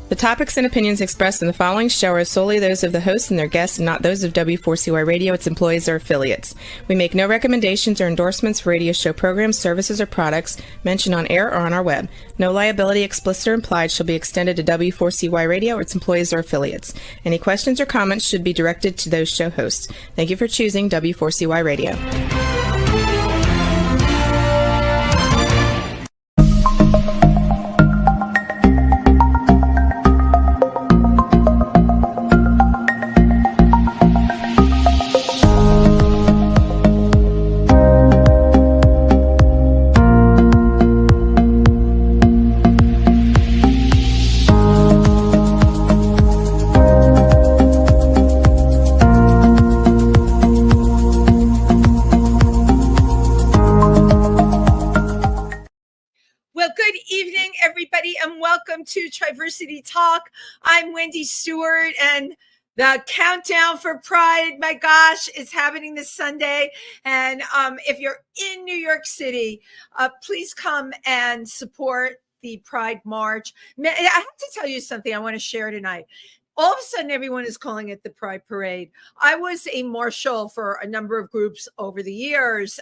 The topics and opinions expressed in the following show are solely those of the host and their guests and not those of W4CY Radio, its employees, or affiliates. We make no recommendations or endorsements for radio show programs, services, or products mentioned on air or on our web. No liability, explicit or implied, shall be extended to W4CY Radio or its employees or affiliates. Any questions or comments should be directed to those show hosts. Thank you for choosing W4CY Radio. To Triversity Talk. I'm Wendy Stewart, and the countdown for Pride, my gosh, is happening this Sunday. And if you're in New York City, please come and support the Pride March. I have to tell you something I want to share tonight. All of a sudden, everyone is calling it the Pride Parade. I was a marshal for a number of groups over the years,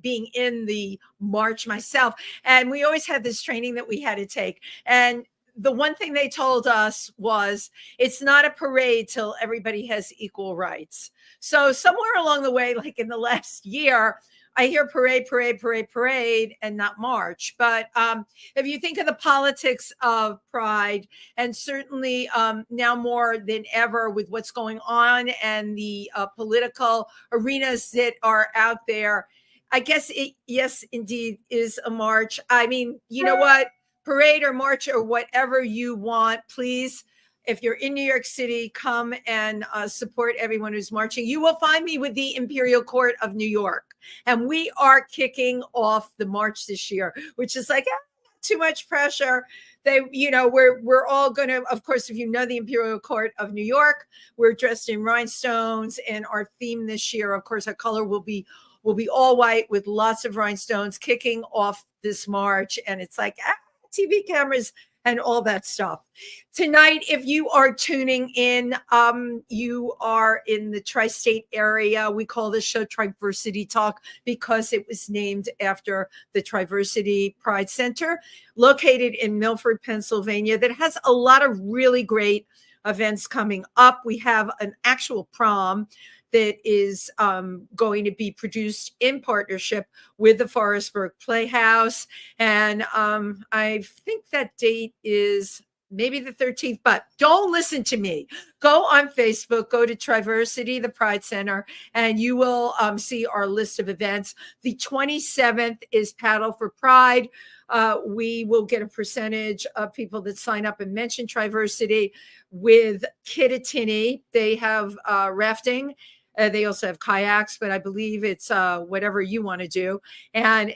being in the march myself. And we always had this training that we had to take. And the one thing they told us was it's not a parade till everybody has equal rights. So somewhere along the way, like in the last year, I hear parade, and not march. But if you think of the politics of Pride, and certainly now more than ever with what's going on and the political arenas that are out there, I guess it, yes, indeed, is a march. I mean, you know what? Parade or march or whatever you want, please. If you're in New York City, come and support everyone who's marching. You will find me with the Imperial Court of New York. And we are kicking off the march this year, which is like not too much pressure. We're all going to, of course, if you know the Imperial Court of New York, we're dressed in rhinestones, and our theme this year, of course, our color will be all white with lots of rhinestones kicking off this march. And it's like, TV cameras and all that stuff. Tonight, if you are tuning in, you are in the tri-state area. We call this show Triversity Talk because it was named after the Triversity Pride Center located in Milford, Pennsylvania, that has a lot of really great events coming up. We have an actual prom that is going to be produced in partnership with the Forestburg Playhouse. And I think that date is maybe the 13th, but don't listen to me. Go on Facebook, go to Triversity, the Pride Center, and you will see our list of events. The 27th is Paddle for Pride. We will get a percentage of people that sign up and mention Triversity with Kitt. They have rafting. They also have kayaks, but I believe it's whatever you want to do. And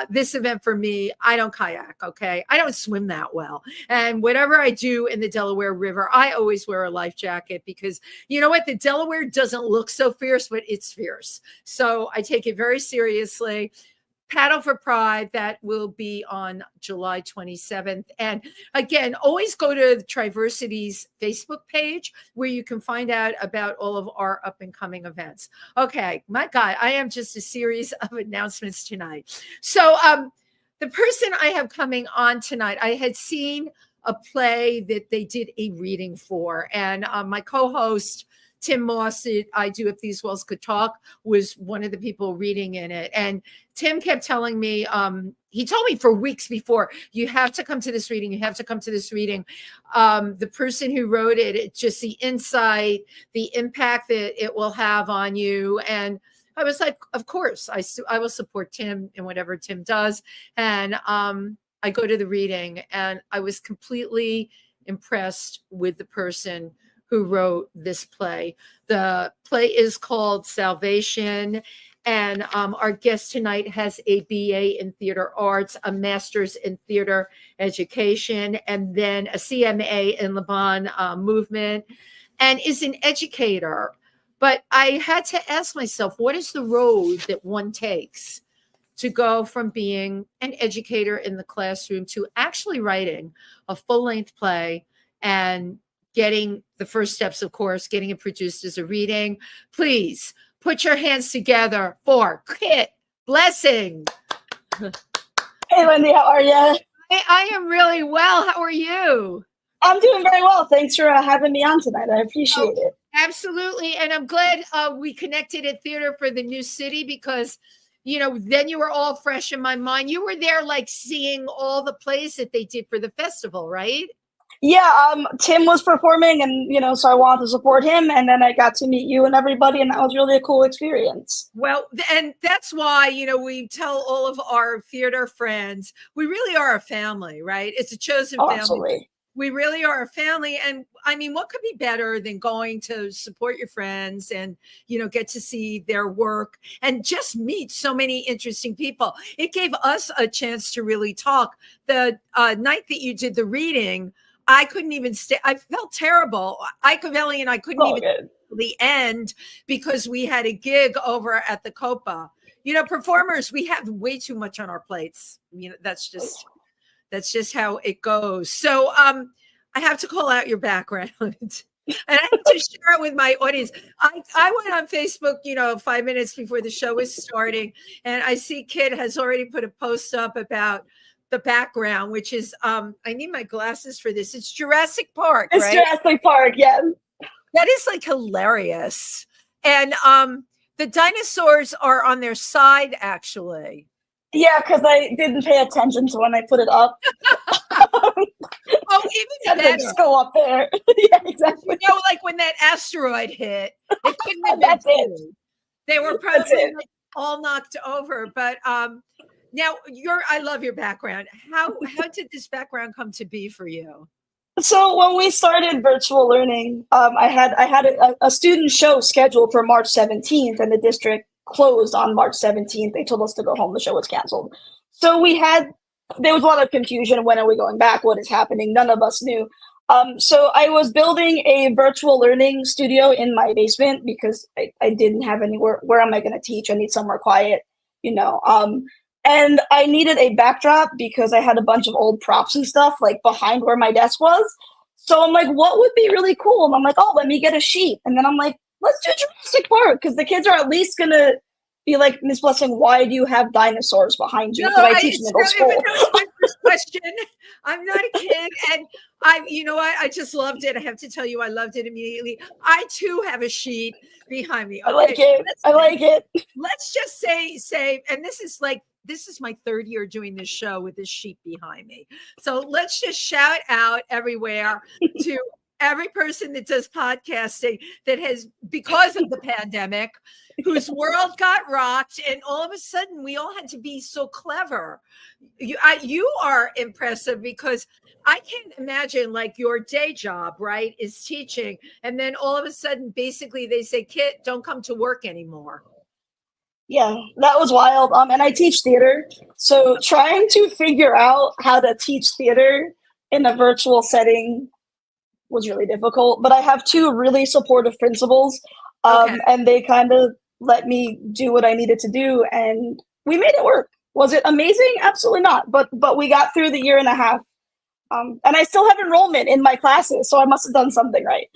this event for me, I don't kayak, okay? I don't swim that well. And whatever I do in the Delaware River, I always wear a life jacket because you know what? The Delaware doesn't look so fierce, but it's fierce. So I take it very seriously. Paddle for Pride, that will be on July 27th. And again, always go to Triversity's Facebook page where you can find out about all of our up and coming events. Okay, my God, I am just a series of announcements tonight. So the person I have coming on tonight, I had seen a play that they did a reading for. And my co-host, Tim Moss, I Do If These Walls Could Talk, was one of the people reading in it. And Tim kept telling me, he told me for weeks before, you have to come to this reading. You have to come to this reading. The person who wrote it, it's just the insight, the impact that it will have on you. And I was like, of course, I will support Tim in whatever Tim does. And I go to the reading and I was completely impressed with the person who wrote this play. The play is called Salvation. And our guest tonight has a BA in theater arts, a master's in theater education, and then a CMA in Laban movement, and is an educator. But I had to ask myself, what is the road that one takes to go from being an educator in the classroom to actually writing a full-length play and getting the first steps, of course, getting it produced as a reading. Please put your hands together for Kitt Blessing. Hey, Wendy, how are you? I am really well. How are you? I'm doing very well. Thanks for having me on tonight. I appreciate it. Absolutely. And I'm glad we connected at Theater for the New City because, then you were all fresh in my mind. You were there like seeing all the plays that they did for the festival, right? Yeah, Tim was performing and, so I wanted to support him. And then I got to meet you and everybody. And that was really a cool experience. Well, and that's why, we tell all of our theater friends, we really are a family, right? It's a chosen family. Absolutely. We really are a family. And I mean, what could be better than going to support your friends and, get to see their work and just meet so many interesting people. It gave us a chance to really talk. The night that you did the reading, I couldn't even stay. I felt terrible. Icavelli and I couldn't even get to the end because we had a gig over at the Copa. Performers, we have way too much on our plates. That's just how it goes. So I have to call out your background. And I have to share it with my audience. I went on Facebook, 5 minutes before the show was starting, and I see Kitt has already put a post up about the background, which is I need my glasses for this. It's Jurassic Park, It's right? Jurassic Park, yeah. That is like hilarious. And the dinosaurs are on their side, actually. Yeah, because I didn't pay attention to when I put it up. Oh, even better. Just go up there. Yeah, exactly. Like when that asteroid hit, it couldn't have That's been it. They were probably all knocked over. But now I love your background. How did this background come to be for you? So when we started virtual learning, I had a student show scheduled for March 17th, and the district closed on March 17th. They told us to go home. The show was canceled. So there was a lot of confusion. When are we going back? What is happening? None of us knew. So I was building a virtual learning studio in my basement because I didn't have anywhere. Where am I going to teach? I need somewhere quiet, and I needed a backdrop because I had a bunch of old props and stuff like behind where my desk was. So I'm like, what would be really cool? And I'm like, oh, let me get a sheet. And then I'm like, let's do Jurassic Park because the kids are at least going to be like, Miss Blessing, why do you have dinosaurs behind you? Because I teach middle school. My first question. I'm not a kid. And I just loved it. I have to tell you, I loved it immediately. I too have a sheet behind me. Okay, I like it. Let's just say, and this is my third year doing this show with this sheet behind me. So let's just shout out everywhere to every person that does podcasting that has, because of the pandemic, whose world got rocked, and all of a sudden we all had to be so clever. You are impressive because I can't imagine like your day job, right, is teaching, and then all of a sudden, basically, they say, Kitt, don't come to work anymore. Yeah, that was wild. And I teach theater. So trying to figure out how to teach theater in a virtual setting was really difficult. But I have two really supportive principals. And they kind of let me do what I needed to do. And we made it work. Was it amazing? Absolutely not. But we got through the year and a half. And I still have enrollment in my classes, so I must have done something right.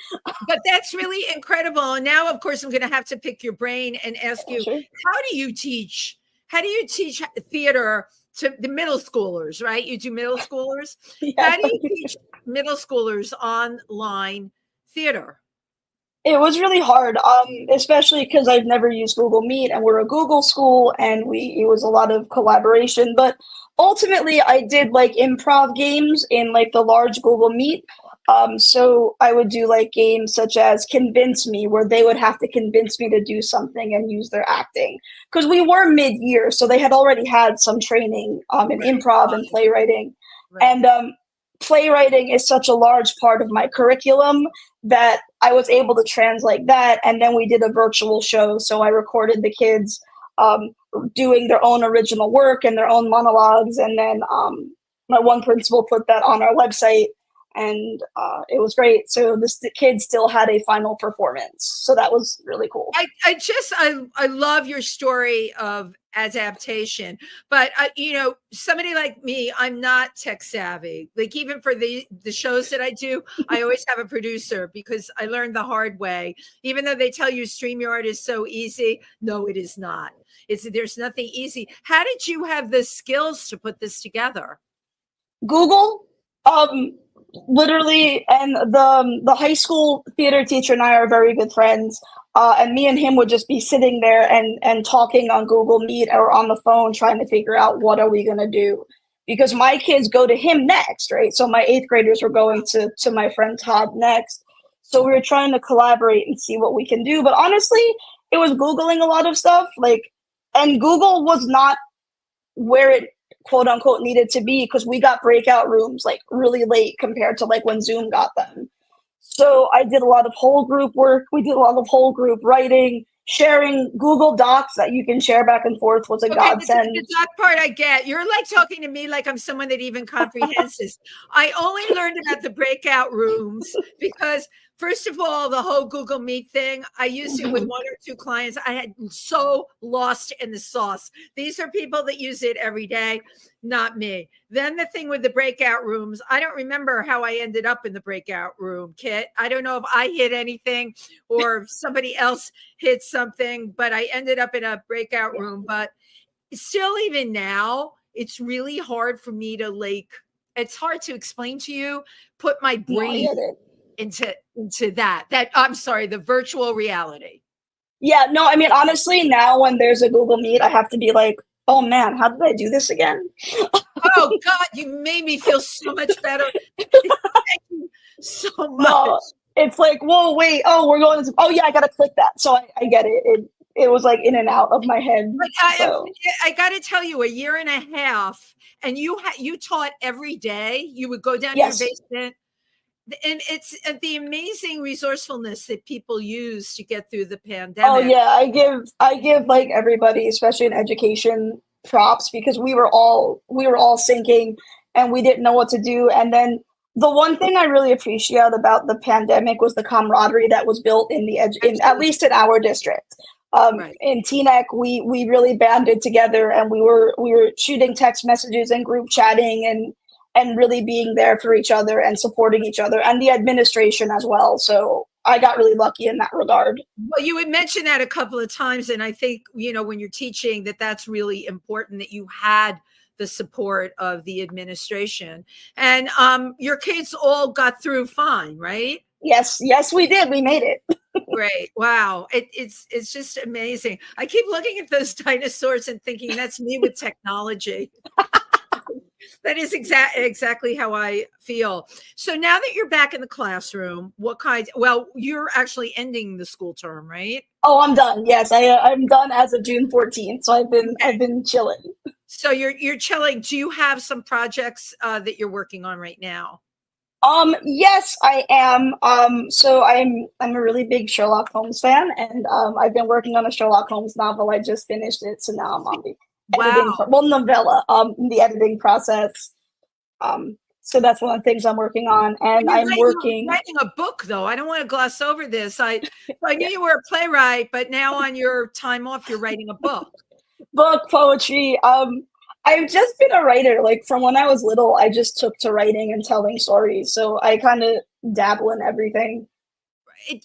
But that's really incredible. And now, of course, I'm going to have to pick your brain and ask you, sure. How do you teach theater to the middle schoolers, right? You do middle schoolers. Yeah. How do you teach middle schoolers online theater? It was really hard, especially because I've never used Google Meet, and we're a Google school, and it was a lot of collaboration. But ultimately, I did like improv games in like the large Google Meet. So I would do like games such as Convince Me, where they would have to convince me to do something and use their acting. Because we were mid-year, so they had already had some training in improv and playwriting. Right. And playwriting is such a large part of my curriculum that I was able to translate that. And then we did a virtual show. So I recorded the kids doing their own original work and their own monologues. And then my one principal put that on our website, and it was great. So the kids still had a final performance. So that was really cool. I love your story of adaptation. But somebody like me, I'm not tech savvy. Like even for the shows that I do, I always have a producer because I learned the hard way. Even though they tell you StreamYard is so easy, no, it is not. There's nothing easy. How did you have the skills to put this together? Google, literally, and the high school theater teacher and I are very good friends. And me and him would just be sitting there and talking on Google Meet or on the phone, trying to figure out what are we gonna do, because my kids go to him next, right? So my 8th graders were going to my friend Todd next. So we were trying to collaborate and see what we can do. But honestly, it was Googling a lot of stuff, and Google was not where it quote unquote needed to be, because we got breakout rooms like really late compared to like when Zoom got them. So I did a lot of whole group work. We did a lot of whole group writing, sharing. Google Docs that you can share back and forth was a godsend. The doc part I get. You're like talking to me like I'm someone that even comprehends this. I only learned about the breakout rooms because, first of all, the whole Google Meet thing, I used it with 1 or 2 clients. I had so lost in the sauce. These are people that use it every day, not me. Then the thing with the breakout rooms, I don't remember how I ended up in the breakout room, Kitt. I don't know if I hit anything or if somebody else hit something, but I ended up in a breakout room. But still, even now, it's really hard for me to it's hard to explain to you, put my brain into that I'm sorry, the virtual reality. Yeah, no, I mean, honestly, now when there's a Google Meet, I have to be like, oh man, how did I do this again? Oh God, you made me feel so much better. Thank you so much. No, it's like, whoa, wait, we're going to, I gotta click that. So I get it. It was like in and out of my head. But I gotta tell you, 1.5 years, and you taught every day. You would go down to your basement. And it's the amazing resourcefulness that people use to get through the pandemic. Oh yeah, I give like everybody, especially in education, props, because we were all sinking and we didn't know what to do. And then the one thing I really appreciate about the pandemic was the camaraderie that was built in at least in our district. Right. In TNEC, we really banded together, and we were shooting text messages and group chatting and really being there for each other and supporting each other, and the administration as well. So I got really lucky in that regard. Well, you had mentioned that a couple of times, and I think, when you're teaching, that's really important, that you had the support of the administration. And your kids all got through fine, right? Yes, we did. We made it. Great. Wow. It's just amazing. I keep looking at those dinosaurs and thinking that's me with technology. That is exactly how I feel. So now that you're back in the classroom, you're actually ending the school term, right? Oh, I'm done. Yes, I'm done as of June 14th. So I've been chilling. So you're chilling. Do you have some projects that you're working on right now? Yes, I am. So I'm a really big Sherlock Holmes fan, and I've been working on a Sherlock Holmes novel. I just finished it, so now I'm on the novella, the editing process. So that's one of the things I'm working on, and writing a book, though. I don't want to gloss over this. I knew you were a playwright, but now on your time off, you're writing a book. Book, poetry. I've just been a writer. Like from when I was little, I just took to writing and telling stories. So I kind of dabble in everything.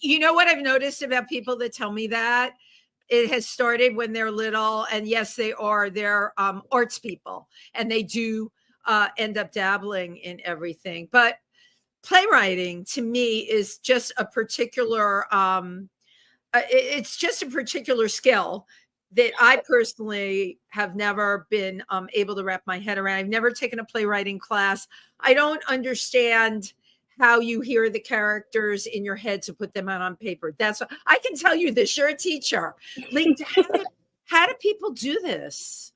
You know what I've noticed about people that tell me that? It has started when they're little, and yes, they're arts people, and they do end up dabbling in everything. But playwriting to me is just a particular, it's just a particular skill that I personally have never been able to wrap my head around. I've never taken a playwriting class. I don't understand how you hear the characters in your head to put them out on paper. That's what, I can tell you this. You're a teacher. Like, how do people do this?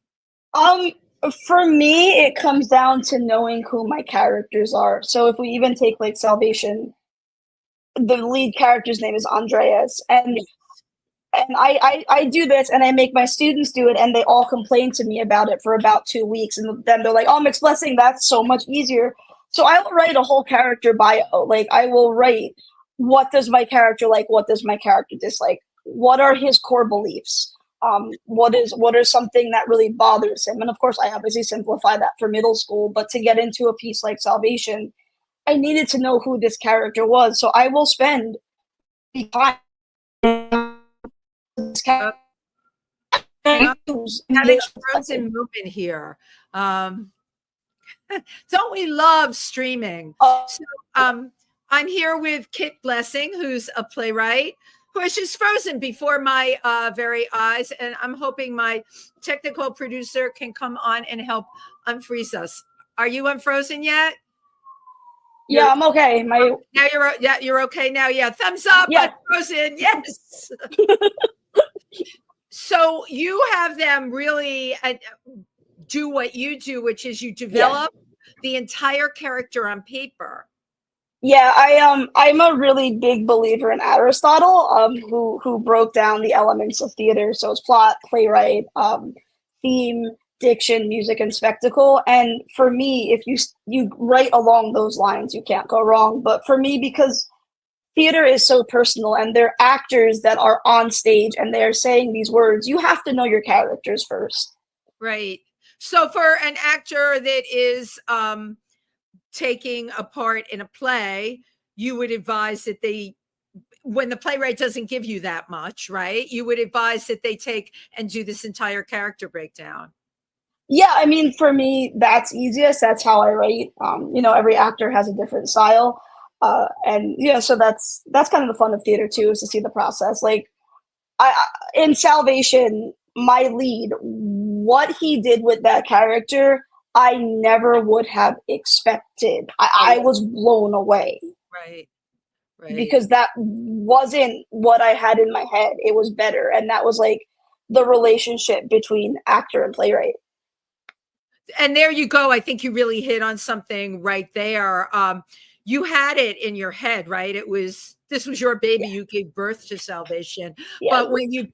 For me, it comes down to knowing who my characters are. So if we even take like Salvation, the lead character's name is Andreas, and I do this, and I make my students do it, and they all complain to me about it for about 2 weeks, and then they're like, "Oh, Mix Blessing, that's so much easier." So I will write a whole character bio. Like I will write, what does my character like? What does my character dislike? What are his core beliefs? What are something that really bothers him? And of course, I obviously simplify that for middle school. But to get into a piece like Salvation, I needed to know who this character was. So I will spend the time. Hang on. Having a frozen movement here. Don't we love streaming? So I'm here with Kitt Blessing, who's a playwright, who is just frozen before my very eyes. And I'm hoping my technical producer can come on and help unfreeze us. Are you unfrozen yet? Yeah, I'm okay. Now you're okay now. Yeah, thumbs up. Yeah. Unfrozen. Yes. So you have them really do what you do, which is you develop the entire character on paper. Yeah, I'm a really big believer in Aristotle, who broke down the elements of theater. So it's plot, playwright, theme, diction, music, and spectacle. And for me, if you write along those lines, you can't go wrong. But for me, because theater is so personal and they're actors that are on stage and they're saying these words, you have to know your characters first. Right. So for an actor that is taking a part in a play, you would advise that when the playwright doesn't give you that much, right? You would advise that they take and do this entire character breakdown. Yeah, I mean, for me, that's easiest. That's how I write. Every actor has a different style. And so that's kind of the fun of theater too, is to see the process. Like in Salvation, my lead, what he did with that character, I never would have expected. I was blown away. Right. Because that wasn't what I had in my head. It was better. And that was like the relationship between actor and playwright. And there you go. I think you really hit on something right there. You had it in your head, right? This was your baby. Yeah. You gave birth to Salvation. Yeah. But when you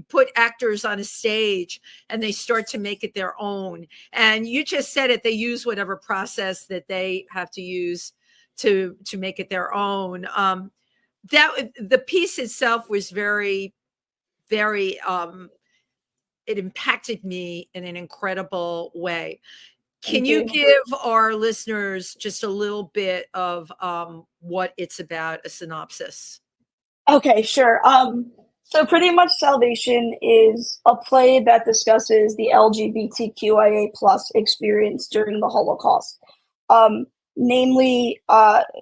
put actors on a stage and they start to make it their own, and you just said it, they use whatever process that they have to use to make it their own. That the piece itself was very, very, it impacted me in an incredible way. Can you give our listeners just a little bit of what it's about, a synopsis? Okay, sure. So pretty much Salvation is a play that discusses the LGBTQIA+ experience during the Holocaust. Namely,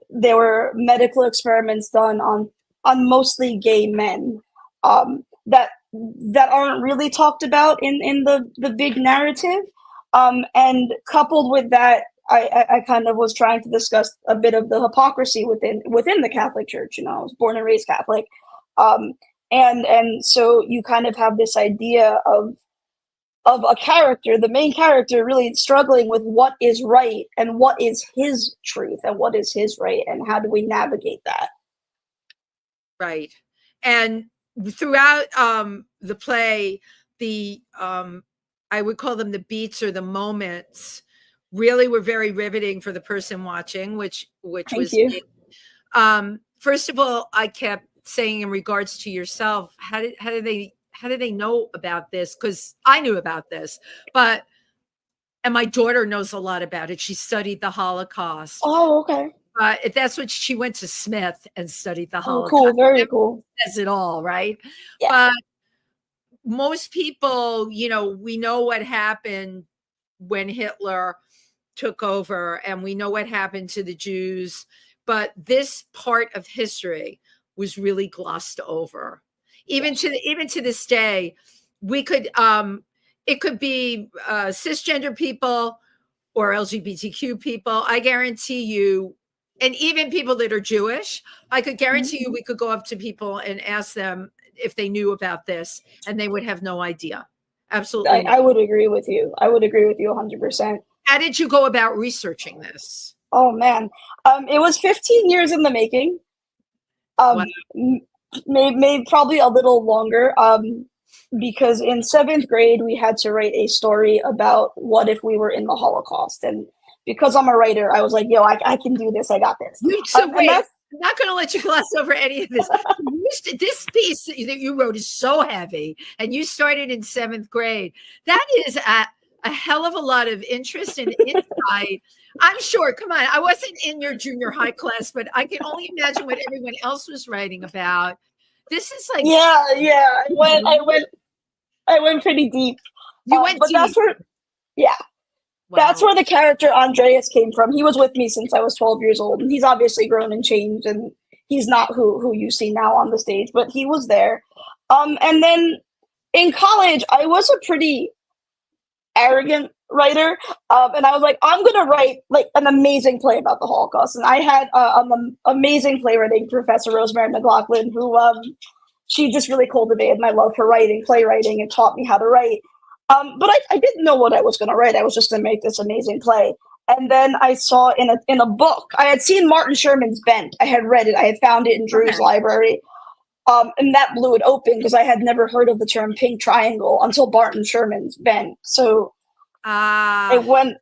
there were medical experiments done on mostly gay men that aren't really talked about in the big narrative. And coupled with that, I kind of was trying to discuss a bit of the hypocrisy within the Catholic Church. I was born and raised Catholic. And so you kind of have this idea of a character, the main character, really struggling with what is right and what is his truth and what is his right and how do we navigate that. Right. And throughout the play, I would call them the beats or the moments, really were very riveting for the person watching, which was me. First of all, I kept saying in regards to yourself, how did they know about this? Because I knew about this, and my daughter knows a lot about it. She studied the Holocaust. Oh, okay. That's what she went to Smith and studied the Holocaust. Cool, very cool. Says it all, right? Yeah. But most people, we know what happened when Hitler took over, and we know what happened to the Jews. But this part of history was really glossed over. Even to this day, we could it could be cisgender people or LGBTQ people. I guarantee you, and even people that are Jewish, I could guarantee you we could go up to people and ask them if they knew about this, and they would have no idea. Absolutely. I would agree with you. I would agree with you 100%. How did you go about researching this? Oh, man. It was 15 years in the making. Wow. Maybe probably a little longer. Because in 7th grade, we had to write a story about what if we were in the Holocaust. And because I'm a writer, I was like, yo, I can do this. I got this. So wait, I'm not going to let you gloss over any of this. This piece that you wrote is so heavy, and you started in 7th grade. That is a hell of a lot of interest and insight. I'm sure. Come on, I wasn't in your junior high class, but I can only imagine what everyone else was writing about. This is like, yeah. I went pretty deep. You went but deep. That's where the character Andreas came from. He was with me since I was 12 years old, and he's obviously grown and changed, and he's not who you see now on the stage, but he was there. And then in college, I was a pretty arrogant writer, and I was like, I'm gonna write like an amazing play about the Holocaust. And I had an amazing playwriting professor, Rosemary McLaughlin, who she just really cultivated my love for playwriting, and taught me how to write. But I didn't know what I was going to write. I was just going to make this amazing play. And then I saw in a book, I had seen Martin Sherman's Bent. I had read it. I had found it in Drew's library. And that blew it open because I had never heard of the term pink triangle until Martin Sherman's Bent. So I went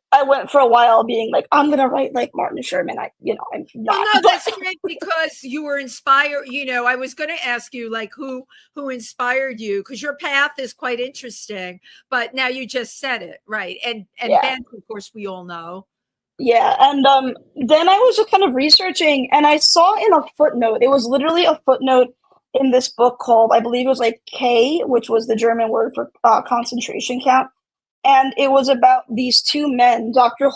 for a while being like, I'm going to write like Martin Sherman. I'm not. Well, no, that's great because you were inspired. I was going to ask you like who inspired you, because your path is quite interesting, but now you just said it, right? And Ben, of course, we all know. Yeah, and then I was just kind of researching, and I saw in a footnote, it was literally a footnote in this book called, I believe it was like K, which was the German word for concentration camp. And it was about these two men, Dr.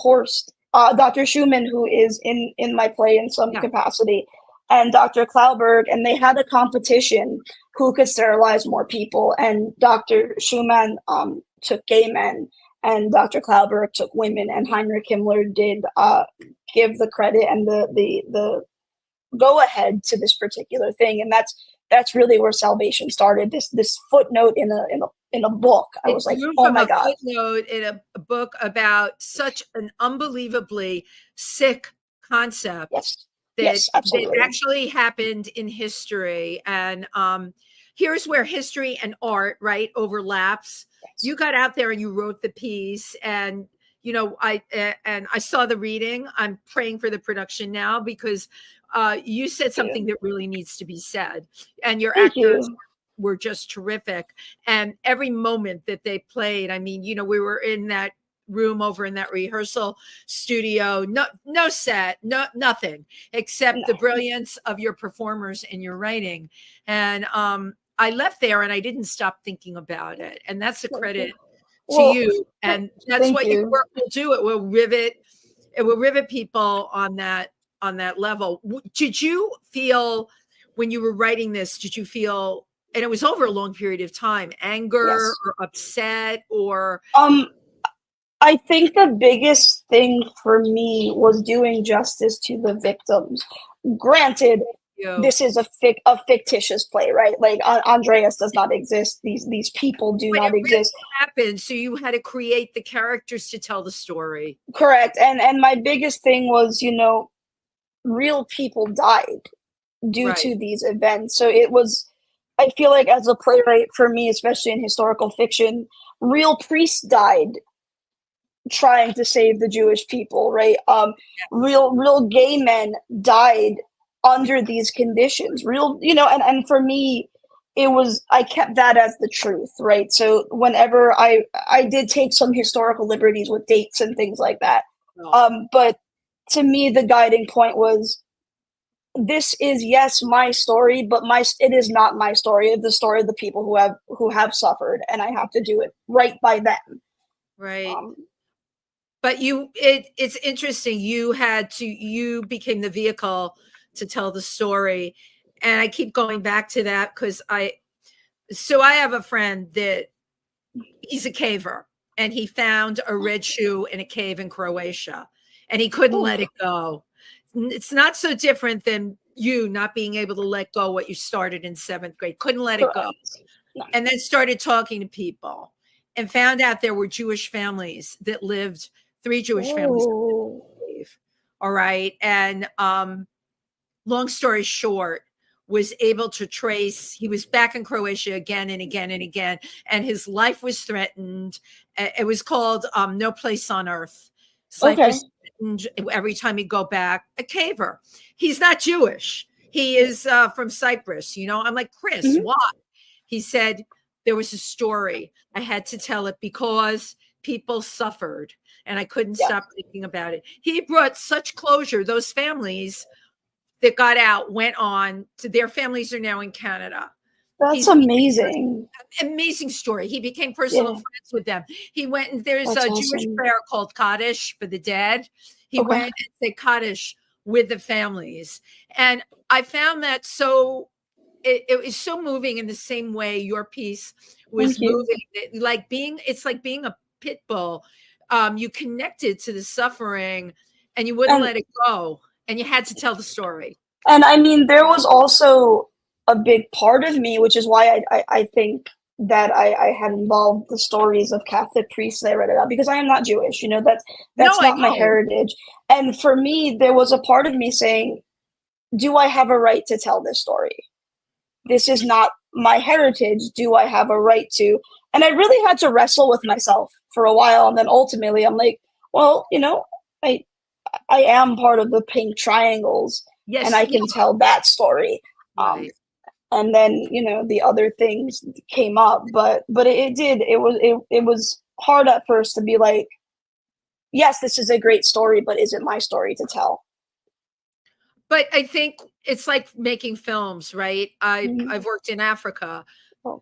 Schumann, who is in my play in some capacity, and Dr. Klauberg, and they had a competition who could sterilize more people. And Dr. Schumann took gay men, and Dr. Klauberg took women, and Heinrich Himmler did give the credit and the go ahead to this particular thing. And that's really where salvation started. This footnote in a book. I was like, oh my God. Footnote in a book about such an unbelievably sick concept that actually happened in history. And here's where history and art, right, overlaps. Yes. You got out there and you wrote the piece, and I saw the reading. I'm praying for the production now because you said something that really needs to be said, and your actors were just terrific. And every moment that they played, I mean, we were in that room over in that rehearsal studio, no set, nothing except the brilliance of your performers and your writing. And I left there and I didn't stop thinking about it. And that's a credit to you. And that's what your work will do. It will rivet people on that level. Did you feel when you were writing this, and it was over a long period of time, anger or upset or? I think the biggest thing for me was doing justice to the victims. Granted, this is a fictitious play, right? Like Andreas does not exist. These people do not exist. Really happened, so you had to create the characters to tell the story. Correct. And my biggest thing was, real people died due to these events. So it was, I feel like as a playwright, for me, especially in historical fiction, real priests died trying to save the Jewish people, right? Real gay men died under these conditions. And for me, I kept that as the truth, right? So whenever I did take some historical liberties with dates and things like that. But to me, the guiding point was, this is my story, but it is not my story. It's the story of the people who have suffered, and I have to do it right by them. Right. But it's interesting. You became the vehicle to tell the story, and I keep going back to that because I have a friend that he's a caver, and he found a red shoe in a cave in Croatia, and he couldn't let it go. It's not so different than you not being able to let go what you started in 7th grade. Couldn't let it go. No. And then started talking to people and found out there were Jewish families that lived, 3 Jewish families. All right. And long story short, was able to trace, he was back in Croatia again and again and again, and his life was threatened. It was called No Place on Earth. His life was threatened every time he'd go back a caver. He's not Jewish. He is from Cyprus. I'm like, Chris, Mhm. why? He said, there was a story. I had to tell it because people suffered and I couldn't Yeah. stop thinking about it. He brought such closure. Those families that got out went on to their families are now in Canada. That's amazing. Amazing story. He became personal friends with them. He went and there's That's a Jewish awesome. prayer called Kaddish for the dead. He Okay. went and said Kaddish with the families. And I found that so it was so moving in the same way your piece was Thank you. moving. It's like being a pit bull. You connected to the suffering and you wouldn't let it go. And you had to tell the story. And I mean, there was also a big part of me, which is why I think that I had involved the stories of Catholic priests that I read about, because I am not Jewish, that's not my heritage. And for me, there was a part of me saying, do I have a right to tell this story? This is not my heritage. Do I have a right to? And I really had to wrestle with myself for a while. And then ultimately I'm like, well, I am part of the pink triangles, yes, and I can tell that story. Right. And then, the other things came up, but it was hard at first to be like, yes, this is a great story, but is it my story to tell? But I think it's like making films, right? I've worked in Africa. Okay.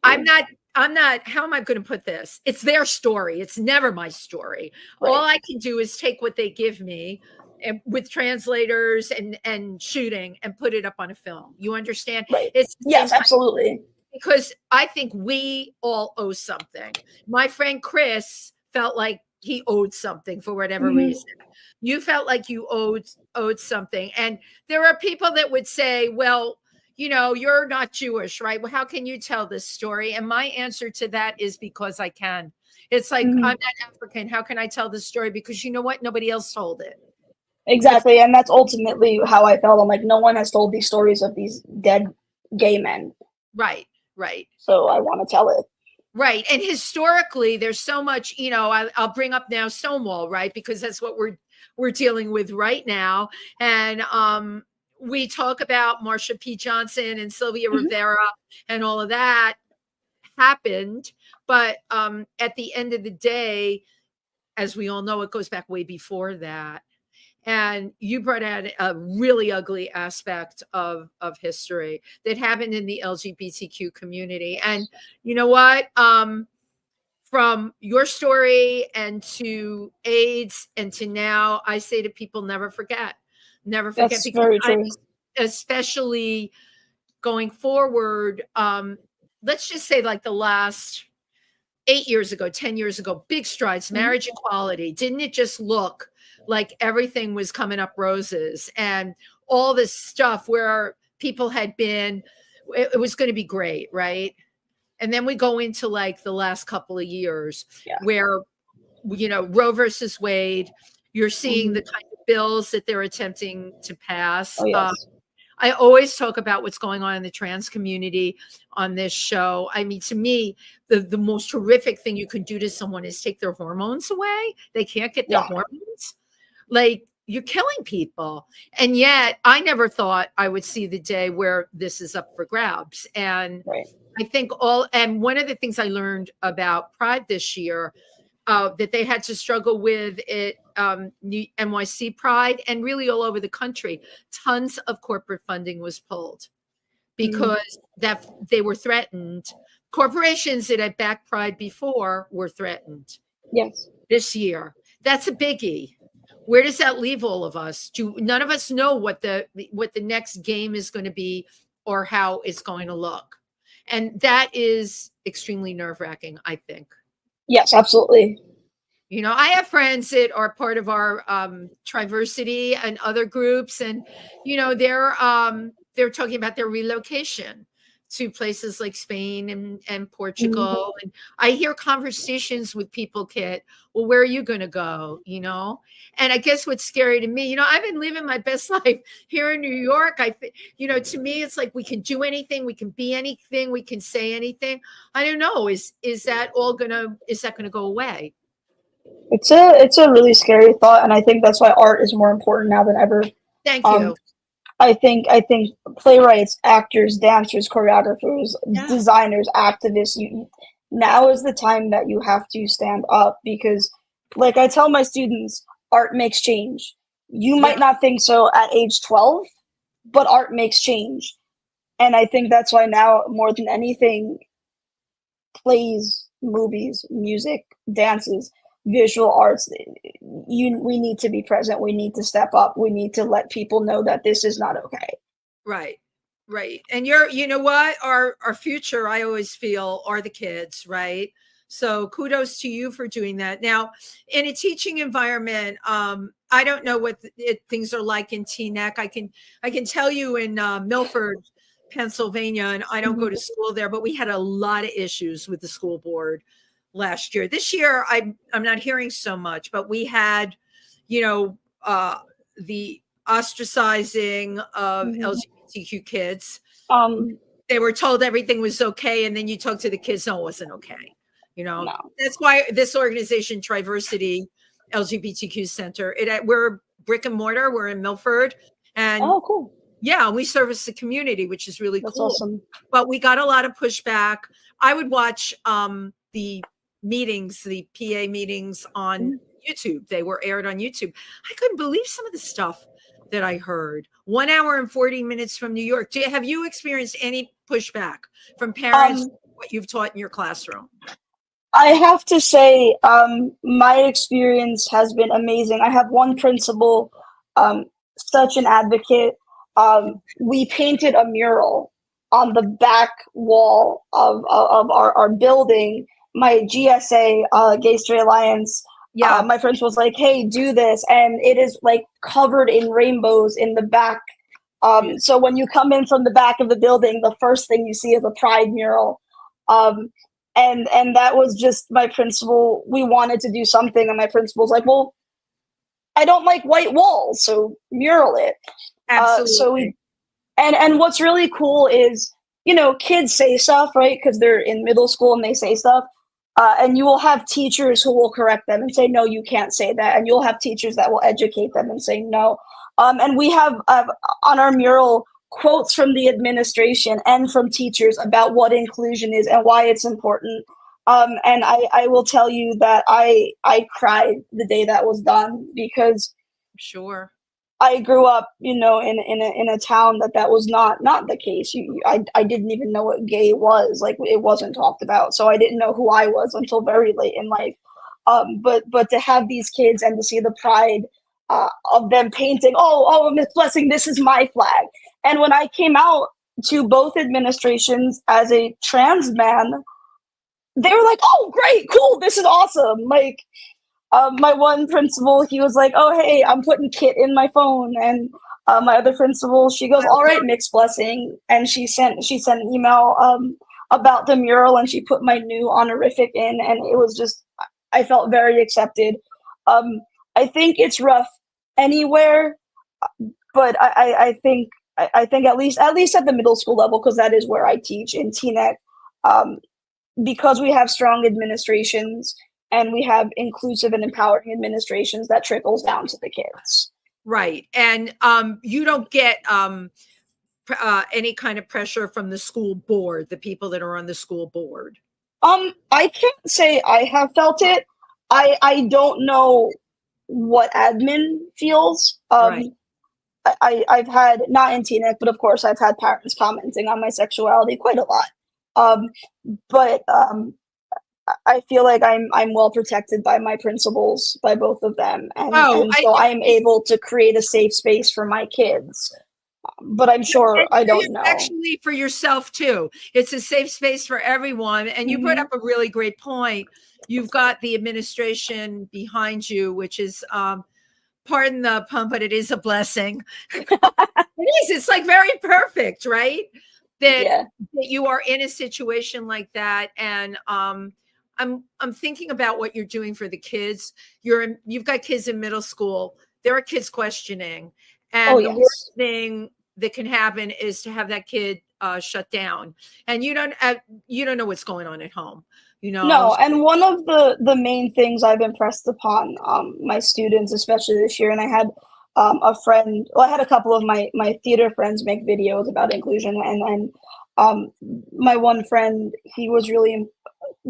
I'm not, how am I going to put this? It's their story. It's never my story. Right. All I can do is take what they give me and with translators and shooting and put it up on a film. You understand? Right. It's yes, absolutely. Because I think we all owe something. My friend Chris felt like he owed something for whatever reason. You felt like you owed something. And there are people that would say, well, you're not Jewish, right? Well, how can you tell this story? And my answer to that is because I can. It's like, I'm not African. How can I tell this story? Because you know what? Nobody else told it. Exactly. And that's ultimately how I felt. I'm like, no one has told these stories of these dead gay men. Right. So I want to tell it. Right. And historically, there's so much, I'll bring up now Stonewall, right? Because that's what we're dealing with right now. And we talk about Marsha P. Johnson and Sylvia Rivera and all of that happened. But at the end of the day, as we all know, it goes back way before that. And you brought out a really ugly aspect of history that happened in the LGBTQ community. And you know what? From your story and to AIDS and to now, I say to people, never forget. Never forget. That's very true. Especially going forward, let's just say like the last 8 years ago, 10 years ago, big strides, marriage equality. Didn't it just look like everything was coming up roses and all this stuff where people had been, it was going to be great, right? And then we go into like the last couple of years where, Roe versus Wade, you're seeing the kind of bills that they're attempting to pass. Oh, yes. I always talk about what's going on in the trans community on this show. I mean, to me, the most horrific thing you can do to someone is take their hormones away. They can't get their hormones. Like, you're killing people. And yet I never thought I would see the day where this is up for grabs. And I think and one of the things I learned about Pride this year, that they had to struggle with it, NYC Pride and really all over the country, tons of corporate funding was pulled because that they were threatened. Corporations that had backed Pride before were threatened. Yes. This year. That's a biggie. Where does that leave all of us? None of us know what the next game is going to be or how it's going to look. And that is extremely nerve-wracking, I think. Yes, absolutely. I have friends that are part of our Triversity and other groups, and they're talking about their relocation to places like Spain and Portugal. And I hear conversations with people, Kitt, well, where are you going to go? And I guess what's scary to me, I've been living my best life here in New York. To me, it's like we can do anything, we can be anything, we can say anything. I don't know. Is that going to go away? It's a really scary thought, and I think that's why art is more important now than ever. Thank Um, you. I think playwrights, actors, dancers, choreographers, Yeah. designers, activists, now is the time that you have to stand up because, like I tell my students, art makes change. You Yeah. might not think so at age 12, but art makes change. And I think that's why now, more than anything, plays, movies, music, dances, visual arts, we need to be present. We need to step up. We need to let people know that this is not okay. Right. Right. And you know what? Our future, I always feel, are the kids, right? So kudos to you for doing that. Now, in a teaching environment, I don't know what things are like in Teaneck. I can tell you in Milford, Pennsylvania, and I don't go Mhm. to school there, but we had a lot of issues with the school board last year. This year, I'm not hearing so much, but we had, you know, the ostracizing of Mhm. LGBTQ kids. Um, They were told everything was okay, and then you talk to the kids, no, it wasn't okay. You know, no. that's why this organization, Triversity LGBTQ Center, we're brick and mortar. We're in Milford, and Oh, cool. yeah, we service the community, which is really That's cool. awesome. But we got a lot of pushback. I would watch the meetings, the PA meetings on Mhm. YouTube. They were aired on YouTube. I couldn't believe some of the stuff that I heard. 1 hour and 40 minutes from New York. Have you experienced any pushback from parents, Um, what you've taught in your classroom? I have to say, my experience has been amazing. I have one principal, such an advocate. We painted a mural on the back wall of our building. My GSA, Gay Straight Alliance, Yeah. my principal was like, "Hey, do this," and it is like covered in rainbows in the back. Yeah. So when you come in from the back of the building, the first thing you see is a pride mural. Um, and that was just my principal. We wanted to do something, and my principal's like, "Well, I don't like white walls, so mural it." So we Absolutely. and what's really cool is, kids say stuff, right? Because they're in middle school and they say stuff. And you will have teachers who will correct them and say, no, you can't say that. And you'll have teachers that will educate them and say no. And we have on our mural quotes from the administration and from teachers about what inclusion is and why it's important. And I will tell you that I cried the day that was done because Sure. I grew up, in a town that was not the case. I didn't even know what gay was. Like it wasn't talked about, so I didn't know who I was until very late in life. But to have these kids and to see the pride of them painting, Miss Blessing, this is my flag. And when I came out to both administrations as a trans man, they were like, "Oh, great, cool, this is awesome!" Like my one principal, he was like, "Oh, hey, I'm putting Kitt in my phone," and my other principal, she goes, "All right, mixed blessing," and she sent an email about the mural, and she put my new honorific in, and it was just, I felt very accepted. Um, I think it's rough anywhere, but I think at least at the middle school level, because that is where I teach in Teaneck. Um, because we have strong administrations and we have inclusive and empowering administrations, that trickles down to the kids. Right. And you don't get any kind of pressure from the school board, the people that are on the school board. I can't say I have felt it. I don't know what admin feels. Right. I've had, not in Teaneck, but of course I've had parents commenting on my sexuality quite a lot. Um, but I feel like I'm well protected by my principals, by both of them, and Oh, and so I'm able to create a safe space for my kids. But I'm sure I don't know. actually for yourself too. It's a safe space for everyone. And you brought Mhm. up a really great point. You've got the administration behind you, which is pardon the pun, but it is a blessing. It is. It's like very perfect, right? That Yeah. that you are in a situation like that, and I'm thinking about what you're doing for the kids. You've got kids in middle school. There are kids questioning, Oh and the yes. worst thing that can happen is to have that kid shut down, and you don't know what's going on at home. No, and one of the main things I've impressed upon my students, especially this year, and I had a friend, well, I had a couple of my theater friends make videos about inclusion, and my one friend, he was really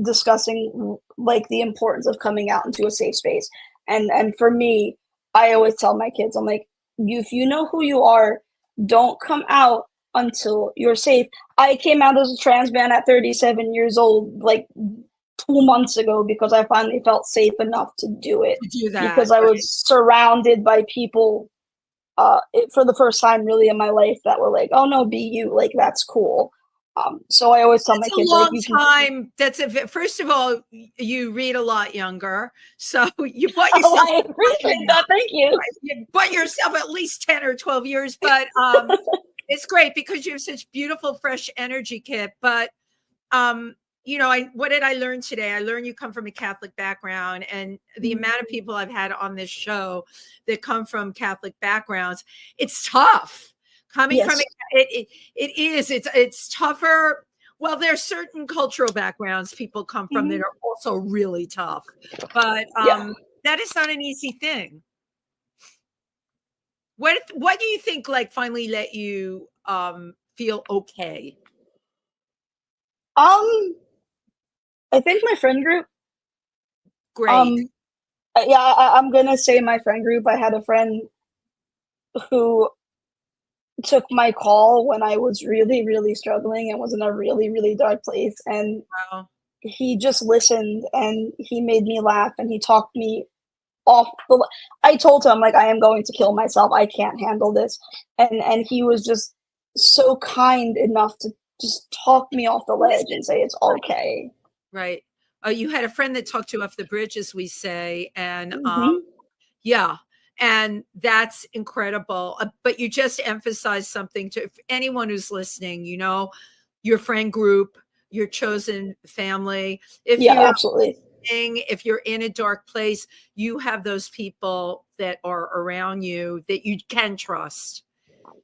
discussing like the importance of coming out into a safe space. And for me, I always tell my kids, I'm like, if you know who you are, don't come out until you're safe. I came out as a trans man at 37 years old, like 2 months ago, because I finally felt safe enough to do it. Because I was surrounded by people for the first time really in my life that were like, oh no, be you, like that's cool. So I always tell my kids, like, you time. That's first of all, you read a lot younger, so you bought yourself. I appreciate that. Thank you. You bought yourself at least 10 or 12 years, but it's great because you have such beautiful, fresh energy, Kitt. But what did I learn today? I learned you come from a Catholic background, and the amount of people I've had on this show that come from Catholic backgrounds, it's tough. Coming from it's tougher. Well, there's certain cultural backgrounds people come from that are also really tough, but that is not an easy thing. What do you think like finally let you feel okay? I think my friend group. Great. I'm gonna say my friend group. I had a friend who took my call when I was really, really struggling and was in a really, really dark place. And he just listened and he made me laugh and he talked me off I told him, like, I am going to kill myself. I can't handle this. And he was just so kind enough to just talk me off the ledge and say it's okay. Right. You had a friend that talked you off the bridge, as we say. And and that's incredible. But you just emphasized something to anyone who's listening, your friend group, your chosen family. Absolutely. If you're in a dark place, you have those people that are around you that you can trust.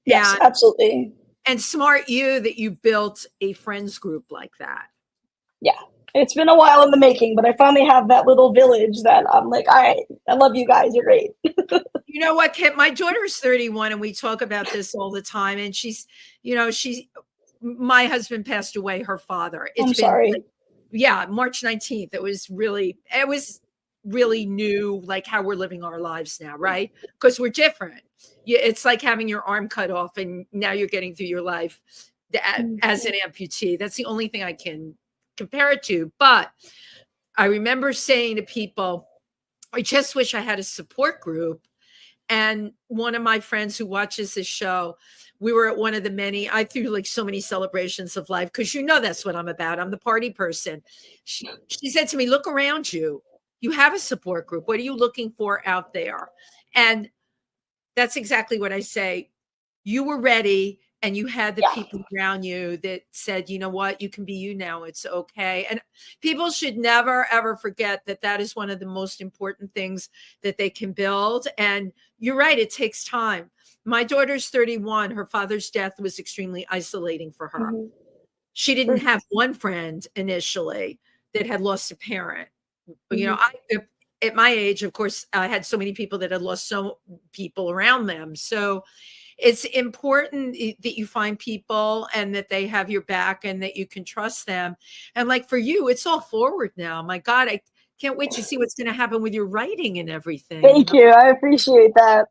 Yes, absolutely. And smart you that you built a friends group like that. Yeah. It's been a while in the making, but I finally have that little village that I'm like, I love you guys. You're great. You know what, Kitt? My daughter's 31 and we talk about this all the time. And my husband passed away, her father. I'm sorry. March 19th. It was really new, like how we're living our lives now, right? Because we're different. It's like having your arm cut off and now you're getting through your life as an amputee. That's the only thing I can compare it to. But I remember saying to people, I just wish I had a support group. And one of my friends who watches this show, we were at one of the many, I threw like so many celebrations of life, because that's what I'm about. I'm the party person. She said to me, look around you. You have a support group. What are you looking for out there? And that's exactly what I say. You were ready. And you had the people around you that said, you know what, you can be you now. It's okay. And people should never, ever forget that that is one of the most important things that they can build. And you're right. It takes time. My daughter's 31. Her father's death was extremely isolating for her. Mm-hmm. She didn't have one friend initially that had lost a parent. Mm-hmm. At my age, of course, I had so many people that had lost so people around them. So it's important that you find people and that they have your back and that you can trust them. And like for you, it's all forward now. My God, I can't wait to see what's going to happen with your writing and everything. Thank you. I appreciate that.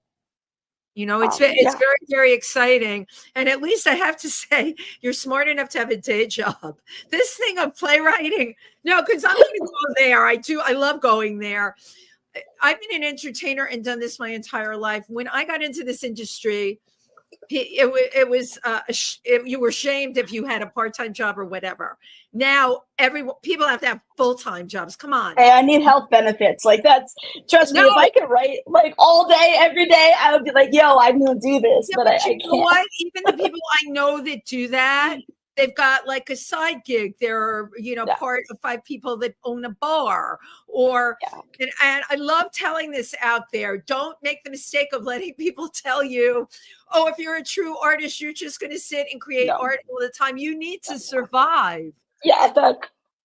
It's very, very exciting. And at least I have to say, you're smart enough to have a day job. This thing of playwriting, because I'm going to go there. I love going there. I've been an entertainer and done this my entire life. When I got into this industry, it was you were shamed if you had a part-time job or whatever. Now people have to have full-time jobs. Come on. Hey, I need health benefits. Like trust me, if I could write like all day, every day, I would be like, yo, I'm gonna do this. But I can't. Know what? Even the people I know that do that, they've got like a side gig. They're, part of 5 people that own a bar or, and I love telling this out there. Don't make the mistake of letting people tell you, oh, if you're a true artist, you're just going to sit and create art all the time. You need to survive. Yeah,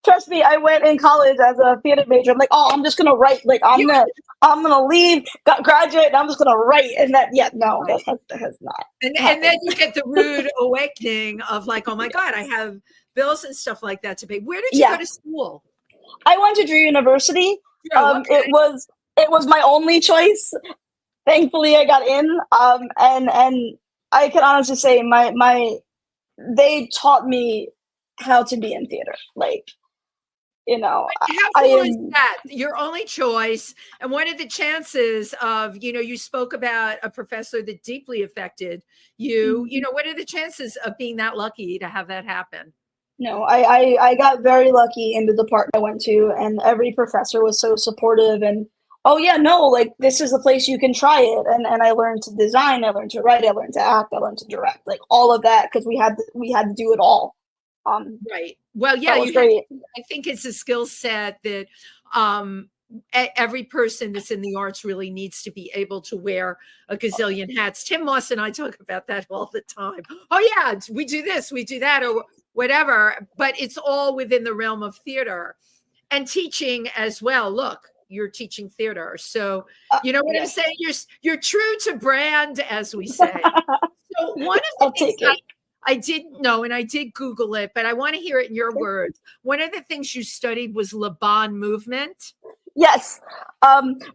trust me, I went in college as a theater major. I'm like, oh, I'm just gonna write. Like, I'm gonna leave, graduate, and I'm just gonna write. And that has not. And then you get the rude awakening of like, oh my God, I have bills and stuff like that to pay. Where did you go to school? I went to Drew University. It was my only choice. Thankfully, I got in. And I can honestly say they taught me how to be in theater. Like, how cool is that? Your only choice. And what are the chances of, you spoke about a professor that deeply affected you, what are the chances of being that lucky to have that happen? No, I got very lucky in the department I went to, and every professor was so supportive and, oh yeah, no, like this is the place you can try it. And I learned to design, I learned to write, I learned to act, I learned to direct, like all of that, because we had to do it all. Right. Well, yeah, I think it's a skill set that every person that's in the arts really needs to be able to wear a gazillion hats. Tim Moss and I talk about that all the time. Oh yeah, we do this, we do that, or whatever, but it's all within the realm of theater and teaching as well. Look, you're teaching theater. So you know what I'm saying? You're true to brand, as we say. So one of the things I didn't know, and I did Google it, but I want to hear it in your words. One of the things you studied was Laban movement. Yes.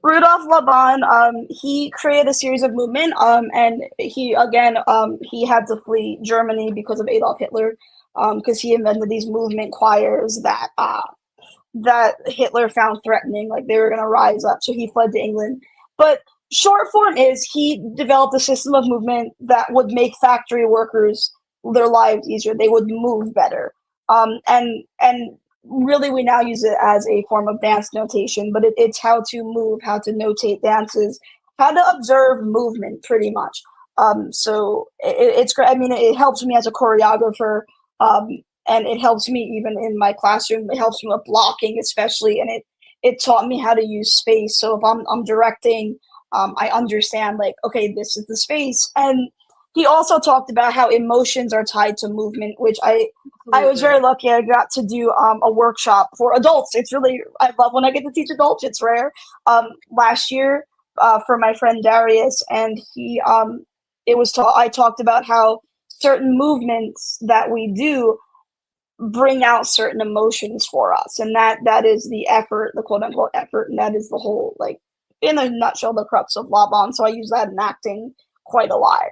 Rudolf Laban, he created a series of movement, and he had to flee Germany because of Adolf Hitler, because he invented these movement choirs that Hitler found threatening, like they were going to rise up. So he fled to England. But short form is he developed a system of movement that would make factory workers their lives easier. They would move better. And really we now use it as a form of dance notation, but it's how to move, how to notate dances, how to observe movement pretty much. So it's great. I mean, it helps me as a choreographer, and it helps me even in my classroom. It helps me with blocking especially, and it taught me how to use space. So if I'm directing, I understand like, okay, this is the space. And he also talked about how emotions are tied to movement, which I was very lucky. I got to do a workshop for adults. I love when I get to teach adults. It's rare. Last year for my friend Darius, and I talked about how certain movements that we do bring out certain emotions for us, and that is the effort, the quote unquote effort, and that is the whole, like, in a nutshell, the crux of Laban. So I use that in acting quite a lot.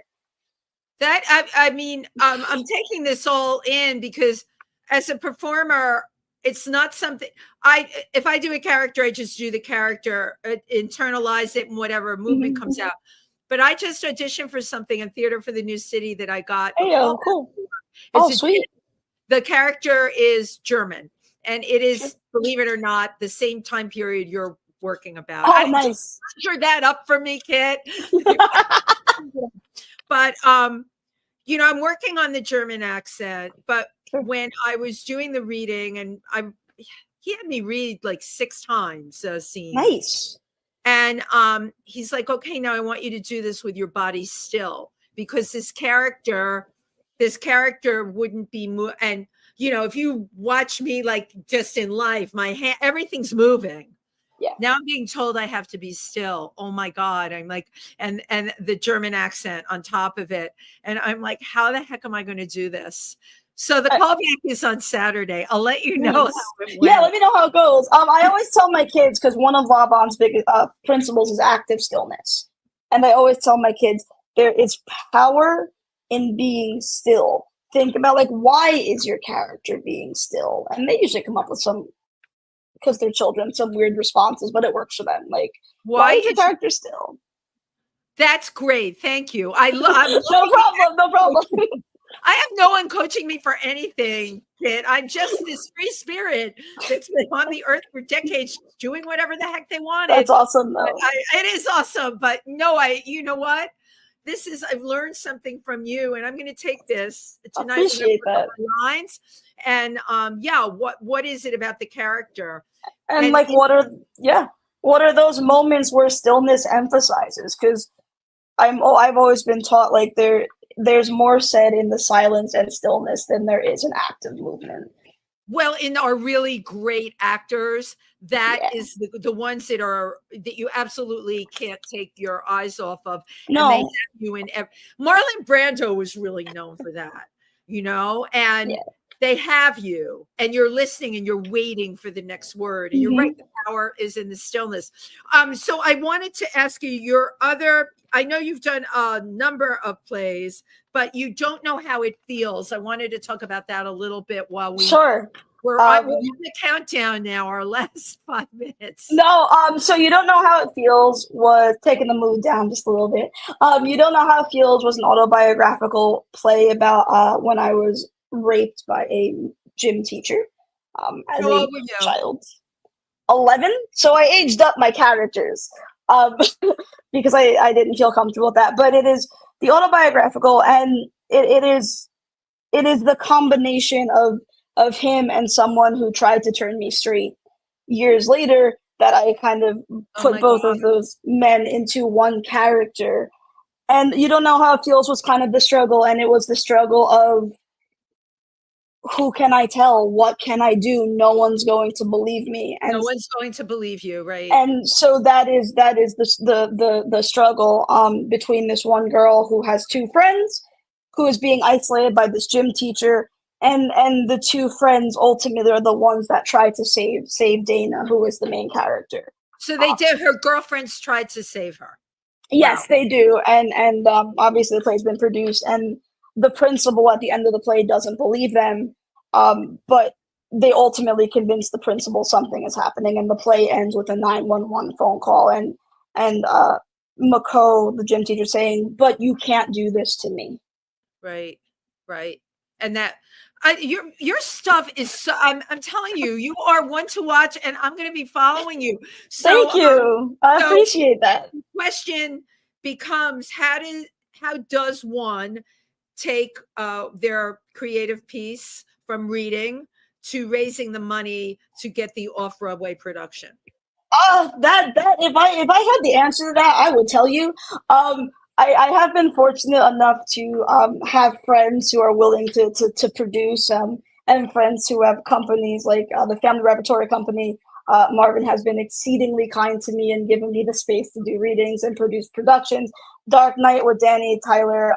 That I mean, I'm taking this all in because as a performer, it's not something if I do a character, I just do the character, internalize it, and whatever movement comes out. But I just auditioned for something in Theater for the New City that I got. Hey, cool. Oh, sweet. The character is German, and it is, believe it or not, the same time period you're working about. Oh, nice. Conjure that up for me, Kitt. But, I'm working on the German accent, but when I was doing the reading, and he had me read like 6 times a scene. Nice. And he's like, okay, now I want you to do this with your body still, because this character wouldn't be and if you watch me like just in life, my hand, everything's moving. Yeah. Now I'm being told I have to be still. Oh my God. I'm like, and the German accent on top of it. And I'm like, how the heck am I going to do this? So the callback is on Saturday. I'll let you know. How it went. Yeah, let me know how it goes. I always tell my kids, because one of Laban's big principles is active stillness. And I always tell my kids, there is power in being still. Think about, like, why is your character being still? And they usually come up with some, because they're children, some weird responses, but it works for them. Like, why is your character still? That's great. Thank you. No problem. I have no one coaching me for anything, Kitt. I'm just this free spirit that's been on the earth for decades, doing whatever the heck they wanted. That's awesome, though. It is awesome, but no, you know what? I've learned something from you, and I'm going to take this tonight. Appreciate that. Lines and what is it about the character? And like, what are those moments where stillness emphasizes? Because I've always been taught like there's more said in the silence and stillness than there is in active movement. Well, in our really great actors, that is the ones that you absolutely can't take your eyes off of. No. And they have you in Marlon Brando was really known for that, and they have you, and you're listening and you're waiting for the next word. And you're right, the power is in the stillness. So I wanted to ask you I know you've done a number of plays, but you don't know how it feels. I wanted to talk about that a little bit while we're on the countdown now, our last 5 minutes. No, so You Don't Know How It Feels was taking the mood down just a little bit. You Don't Know How It Feels was an autobiographical play about when I was raped by a gym teacher as a child. 11. So I aged up my characters because I didn't feel comfortable with that. But it is the autobiographical, and it is the combination of him and someone who tried to turn me straight years later that I kind of put both of those men into one character. And You Don't Know How It Feels was kind of the struggle, and it was the struggle of who can I tell? What can I do? No one's going to believe me. And no one's going to believe you, right? And so that is the struggle between this one girl who has two friends, who is being isolated by this gym teacher, and the two friends ultimately are the ones that try to save Dana, who is the main character. So they did. Her girlfriends tried to save her. Yes, they do, and obviously the play's been produced, and the principal at the end of the play doesn't believe them, but they ultimately convince the principal something is happening, and the play ends with a 911 phone call, and Mako, the gym teacher, saying, "But you can't do this to me." Right, and that. Your stuff is so. I'm telling you, you are one to watch, and I'm going to be following you. So, thank you. I appreciate that. The question becomes: how does one take their creative piece from reading to raising the money to get the off-Broadway production? That if I had the answer to that, I would tell you. I have been fortunate enough to have friends who are willing to produce, and friends who have companies like the Family Repertory Company. Marvin has been exceedingly kind to me and given me the space to do readings and produce productions. Dark Night with Danny Tyler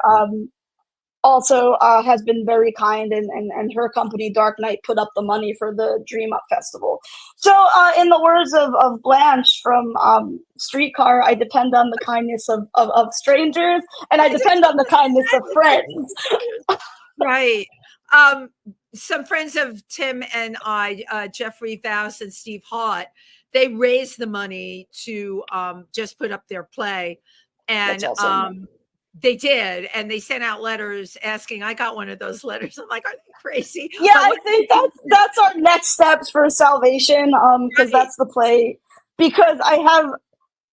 also has been very kind, and her company Dark Night put up the money for the Dream Up Festival. So in the words of Blanche from Streetcar, I depend on the kindness of strangers, and I depend on the kindness of friends. Right. Some friends of Tim and I, Jeffrey Faust and Steve Haught, they raised the money to just put up their play. And awesome. They did, and they sent out letters asking. I got one of those letters. I'm like, are they crazy? Yeah, I think that's our next steps for Salvation, because that's the play. Because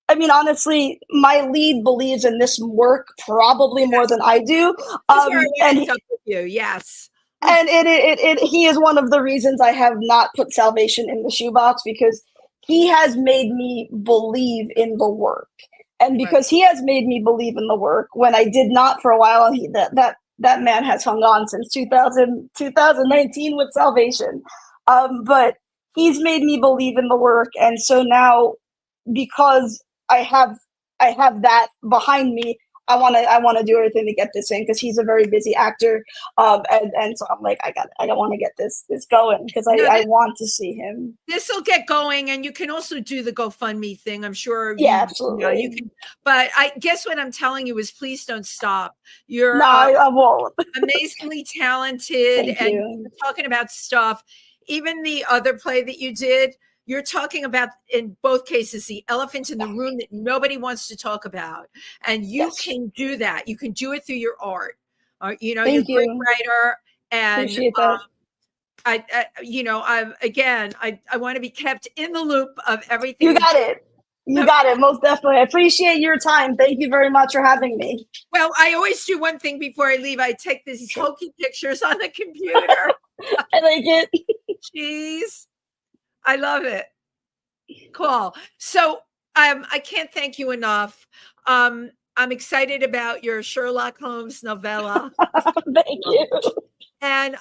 honestly, my lead believes in this work probably more than I do. And with you, yes. And he is one of the reasons I have not put Salvation in the shoebox, because he has made me believe in the work. And because he has made me believe in the work when I did not for a while, that man has hung on since 2019 with Salvation. But he's made me believe in the work, and so now, because I have that behind me, I want to do everything to get this in, because he's a very busy actor, and so I'm like, I want to get this going, because I want to see him. This will get going, and you can also do the GoFundMe thing. I'm sure. Yeah, absolutely. You can, but I guess what I'm telling you is, please don't stop. You're I won't. Amazingly talented, and you're talking about stuff. Even the other play that you did, you're talking about, in both cases, the elephant in the room that nobody wants to talk about. And you can do that. You can do it through your art. You're a great writer. And appreciate that. I want to be kept in the loop of everything. You got it. You got it. Most definitely. I appreciate your time. Thank you very much for having me. Well, I always do one thing before I leave. I take these hokey pictures on the computer. I like it. Jeez. I love it. Cool. So I can't thank you enough. I'm excited about your Sherlock Holmes novella. Thank you. And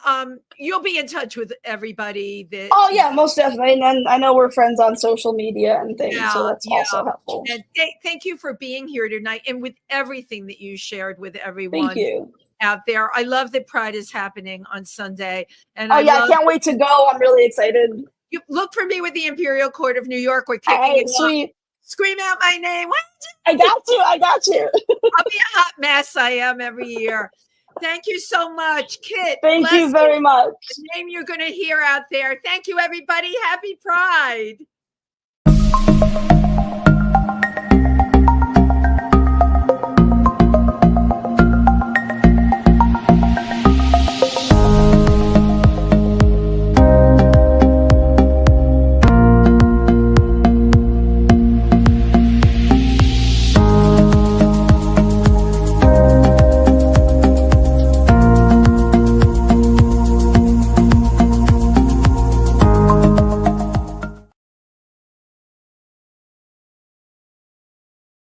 you'll be in touch with everybody that. Oh yeah, most definitely. And I know we're friends on social media and things, so that's also helpful. And thank you for being here tonight and with everything that you shared with everyone. Thank you. Out there. I love that Pride is happening on Sunday. And I can't wait to go. I'm really excited. You look for me with the Imperial Court of New York. We're kicking it sweet. Up. Scream out my name. I got you. I'll be a hot mess. I am every year. Thank you so much, Kitt. Thank you very much. The name you're going to hear out there. Thank you, everybody. Happy Pride.